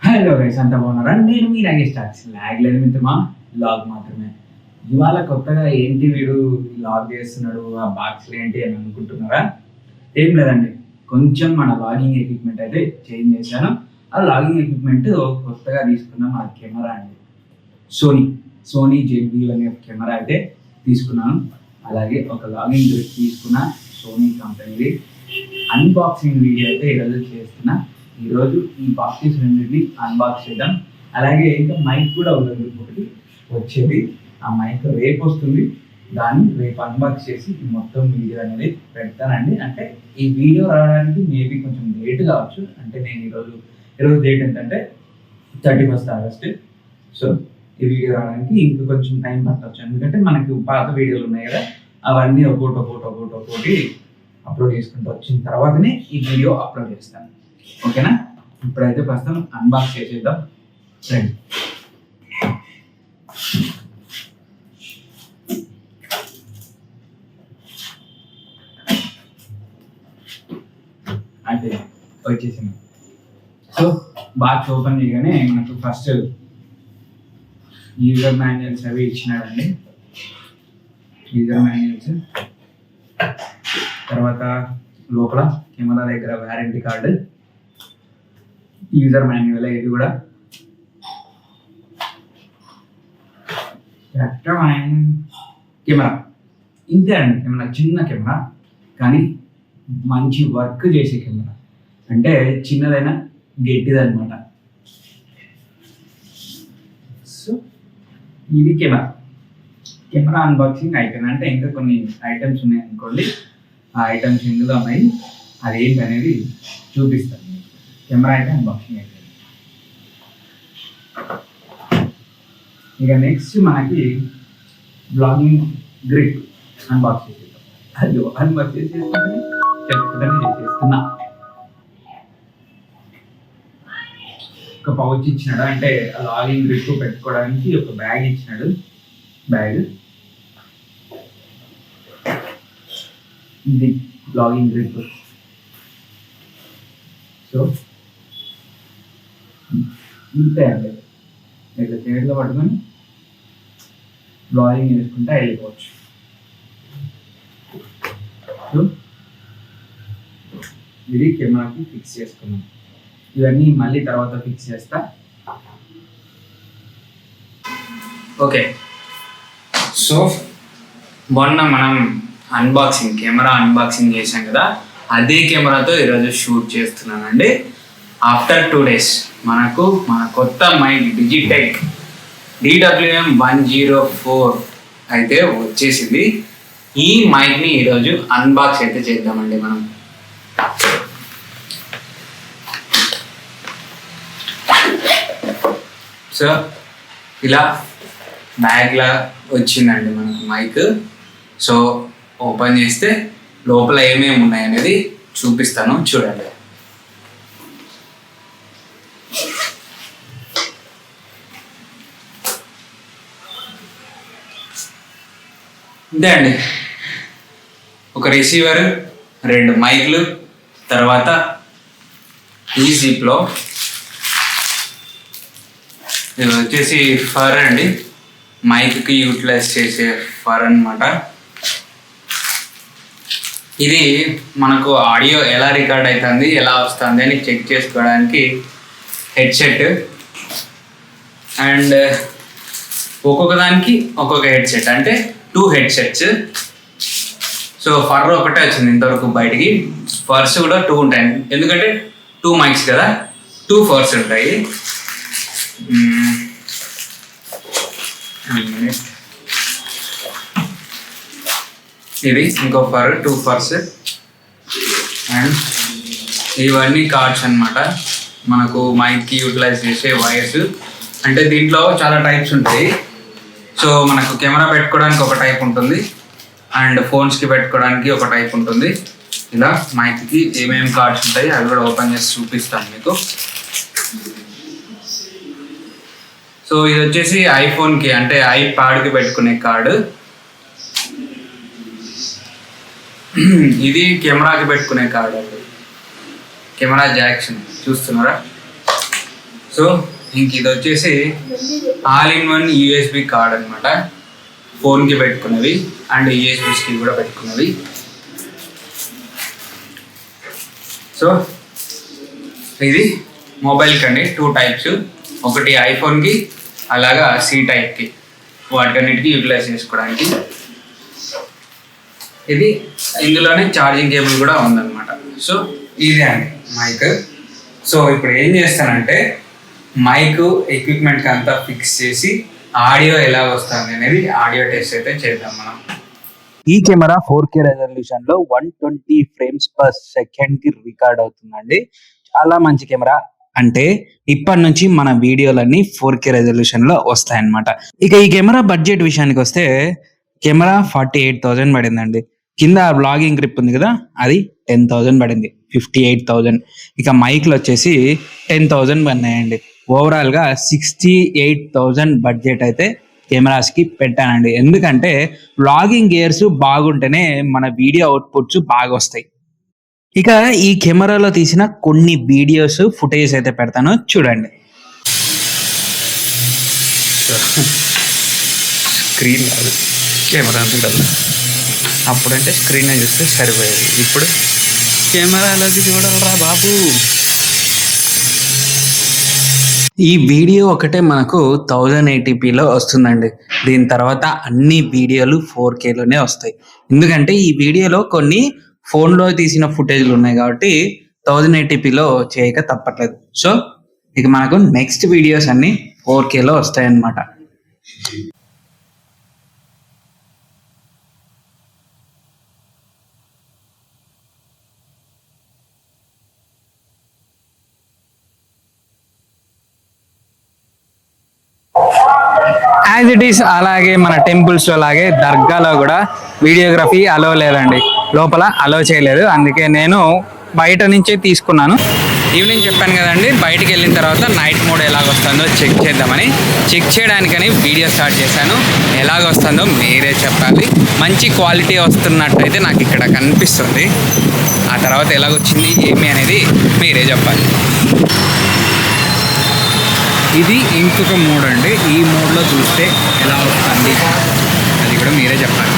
Hello guys, అంతా బాగున్నారా? నేను మీ నాగేష్. లాగ్ లేదు మిత్రమా, లాగ్ మాత్రమే. ఇవాళ కొత్తగా ఏంటి వీడు లాగ్ చేస్తున్నాడు, ఆ బాక్స్లు ఏంటి అని అనుకుంటున్నారా? ఏం లేదండి, కొంచెం మన లాగింగ్ ఎక్విప్మెంట్ అయితే చేంజ్ చేశాను. ఆ లాగింగ్ ఎక్విప్మెంట్ కొత్తగా తీసుకున్న మా కెమెరా అండి, సోనీ ZV1f కెమెరా అయితే తీసుకున్నాను. అలాగే ఒక లాగింగ్ గ్రిప్ తీసుకున్న సోనీ కంపెనీది. అన్బాక్సింగ్ వీడియో అయితే ఈరోజు చేస్తున్నా. ఈరోజు ఈ బాక్సెస్ రెండింటిని అన్బాక్స్ చేద్దాం. అలాగే ఇంకా మైక్ కూడా ఉంటుంది ఒకటి వచ్చేది, ఆ మైక్ రేపు వస్తుంది. దాన్ని రేపు అన్బాక్స్ చేసి మొత్తం వీడియో అనేది పెడతానండి. అంటే ఈ వీడియో రావడానికి మేబీ కొంచెం లేట్ కావచ్చు. అంటే నేను ఈరోజు డేట్ ఏంటంటే 31st ఆగస్ట్. సో ఈ వీడియో రావడానికి ఇంకా కొంచెం టైం పట్టవచ్చు. ఎందుకంటే మనకు పాత వీడియోలు ఉన్నాయి కదా, అవన్నీ ఒక్కొక్కటి అప్లోడ్ చేసుకుంటూ వచ్చిన తర్వాతనే ఈ వీడియో అప్లోడ్ చేస్తాను. ఓకేనా? ఇప్పుడైతే ప్రస్తుతం అన్బాక్స్ చేసేద్దాం రండి. అయితే వచ్చేసింది. సో బాక్స్ ఓపెన్ చేయగానే మనకు ఫస్ట్ యూజర్ మాన్యువల్స్ అవి ఇచ్చినాడండి. యూజర్ మాన్యువల్స్ తర్వాత లోపల కెమెరా దగ్గర వారంటీ కార్డు, యూజర్ మాన్యువల్. ఇది కూడా కెమెరా ఇంతే అండి. కెమెరా చిన్న కెమెరా, కానీ మంచి వర్క్ చేసే కెమెరా. అంటే చిన్నదైనా గట్టిదన్నమాట. సో ఇది కెమెరా అన్బాక్సింగ్ అయిపోయింది. అంటే ఇంకా కొన్ని ఐటమ్స్ ఉన్నాయి అనుకోండి, ఆ ఐటమ్స్ ఇందులో ఉన్నాయి. అది ఏంటి అనేది చూపిస్తాను. కెమెరా అయితే అన్బాక్సింగ్ అయిపోయింది. ఇక నెక్స్ట్ మనకి బ్లాగింగ్ గ్రిప్ అన్బాక్స్ చేసేద్దాం. అయ్యో, అన్బాక్స్ చేసేస్తున్నా. ఒక పౌచ్ ఇచ్చినాడు, అంటే లాగింగ్ గ్రిప్ పెట్టుకోవడానికి ఒక బ్యాగ్ ఇచ్చినాడు. బ్యాగ్ ఇది లాగింగ్ గ్రిప్. సో ఇంతే అండి, ఇట్లా చేతిలో పట్టుకొని బ్లాగింగ్ చేసుకుంటే వెళ్ళిపోవచ్చు. సో ఇది కెమెరాకి ఫిక్స్ చేసుకున్నాం. ఇవన్నీ మళ్ళీ తర్వాత ఫిక్స్ చేస్తా. ఓకే, సో మొన్న మనం కెమెరా అన్బాక్సింగ్ చేసాం కదా, అదే కెమెరాతో ఈరోజు షూట్ చేస్తున్నానండి. ఆఫ్టర్ 2 days మనకు మన కొత్త మైక్ డిజిటెక్ DWM 104 అయితే వచ్చేసింది. ఈ మైక్ని ఈరోజు అన్బాక్స్ అయితే చేద్దామండి మనం. సో ఇలా బ్యాగ్లా వచ్చిందండి మనకు మైక్. సో ఓపెన్ చేస్తే లోపల ఏమేమి ఉన్నాయి అనేది చూపిస్తాను, చూడండి. ఇంతే అండి, ఒక రిసీవర్, 2 మైక్లు, తర్వాత ఈ జిప్లో ఇది వచ్చేసి ఫర్ అండి, మైక్కి యూటిలైజ్ చేసే ఫర్ అన్నమాట. ఇది మనకు ఆడియో ఎలా రికార్డ్ అవుతుంది, ఎలా వస్తుంది అని చెక్ చేసుకోవడానికి హెడ్సెట్. అండ్ ఒక్కొక్క దానికి ఒక్కొక్క హెడ్సెట్, అంటే 2 హెడ్సెట్స్. సో ఫర్ ఒకటే వచ్చింది ఇంతవరకు బయటికి. ఫర్స్ కూడా 2 ఉంటాయి, ఎందుకంటే 2 మైక్స్ కదా, 2 ఫర్స్ ఉంటాయి. ఇది ఇంకో ఫర్, 2 ఫర్స్. అండ్ ఇవన్నీ కార్డ్స్ అన్నమాట, మనకు మైక్కి యూటిలైజ్ చేసే వైర్స్. అంటే దీంట్లో చాలా టైప్స్ ఉంటాయి. సో మనకు కెమెరా పెట్టుకోవడానికి ఒక టైప్ ఉంటుంది, అండ్ ఫోన్స్కి పెట్టుకోవడానికి ఒక టైప్ ఉంటుంది. ఇలా మైక్కి ఏమేమి కార్డ్స్ ఉంటాయి అవి కూడా ఓపెన్ చేసి చూపిస్తాను మీకు. సో ఇది వచ్చేసి ఐఫోన్కి, అంటే ఐప్యాడ్కి పెట్టుకునే కార్డు. ఇది కెమెరాకి పెట్టుకునే కార్డు అండి. కెమెరా జాక్స్ చూస్తున్నారా. సో ఇంక ఇది వచ్చేసి all in one USB card అనమాట. ఫోన్కి పెట్టుకున్నవి అండ్ యూఎస్బిస్కి కూడా పెట్టుకున్నవి. సో ఇది మొబైల్కి అండి 2 టైప్స్, ఒకటి ఐఫోన్కి అలాగా సి టైప్కి, వాటికన్నిటికీ యూటిలైజ్ చేసుకోవడానికి. ఇది ఇందులోనే ఛార్జింగ్ కేబుల్ కూడా ఉందన్నమాట. సో ఇదే అండి మైక్. సో ఇప్పుడు ఏం చేస్తానంటే మైక్ ఎక్విప్మెంట్కి అంతా ఫిక్స్ చేసి ఆడియో ఎలా వస్తుంది అనేది ఆడియో టెస్ట్ అయితే చేద్దాం మనం. ఈ కెమెరా 4K రెజల్యూషన్ లో 120 ఫ్రేమ్స్ పర్ సెకండ్ కి రికార్డ్ అవుతుందండి. చాలా మంచి కెమెరా. అంటే ఇప్పటి నుంచి మన వీడియోలన్నీ 4K రెజల్యూషన్ లో వస్తాయన్నమాట. ఇక ఈ కెమెరా బడ్జెట్ విషయానికి వస్తే కెమెరా 48,000 పడిందండి. కింద బ్లాగింగ్ గ్రిప్ ఉంది కదా, అది 10,000 పడింది, 58,000. ఇక మైక్లు వచ్చేసి 10,000 పడినాయండి. ఓవరాల్ గా 68,000 బడ్జెట్ అయితే కెమెరాస్ కి పెట్టానండి. ఎందుకంటే వ్లాగింగ్ గేర్స్ బాగుంటేనే మన వీడియో అవుట్పుట్స్ బాగా వస్తాయి. ఇక ఈ కెమెరాలో తీసిన కొన్ని వీడియోస్ ఫుటేజ్ అయితే పెడతాను, చూడండి. స్క్రీన్ కాదు, కెమెరా కదా. అప్పుడంటే స్క్రీన్ చూస్తే సరిపోయేది, ఇప్పుడు కెమెరాలోకి చూడాలరా బాబు. ఈ వీడియో ఒకటే మనకు 1080pలో వస్తుందండి. దీని తర్వాత అన్ని వీడియోలు 4Kలోనే వస్తాయి. ఎందుకంటే ఈ వీడియోలో కొన్ని ఫోన్లో తీసిన ఫుటేజ్లు ఉన్నాయి కాబట్టి 1080pలో చేయక తప్పట్లేదు. సో ఇక మనకు నెక్స్ట్ వీడియోస్ అన్ని 4Kలో వస్తాయన్నమాట. యాజ్ ఇట్ ఈస్ అలాగే మన టెంపుల్స్లో అలాగే దర్గాలో కూడా వీడియోగ్రఫీ అలో లేదండి, లోపల అలో చేయలేదు. అందుకే నేను బయట నుంచే తీసుకున్నాను. ఈవినింగ్ చెప్పాను కదండి, బయటికి వెళ్ళిన తర్వాత నైట్ మోడ్ ఎలాగొస్తుందో చెక్ చేద్దామని. చెక్ చేయడానికని వీడియో స్టార్ట్ చేశాను. ఎలాగొస్తుందో మీరే చెప్పాలి. మంచి క్వాలిటీ వస్తున్నట్టయితే నాకు ఇక్కడ కనిపిస్తుంది. ఆ తర్వాత ఎలాగొచ్చింది ఏమి అనేది మీరే చెప్పాలి. ఇది ఇంకొక మోడ్ అండి. ఈ మోడ్లో చూస్తే ఎలా వస్తుంది అది కూడా మీరే చెప్పాలి.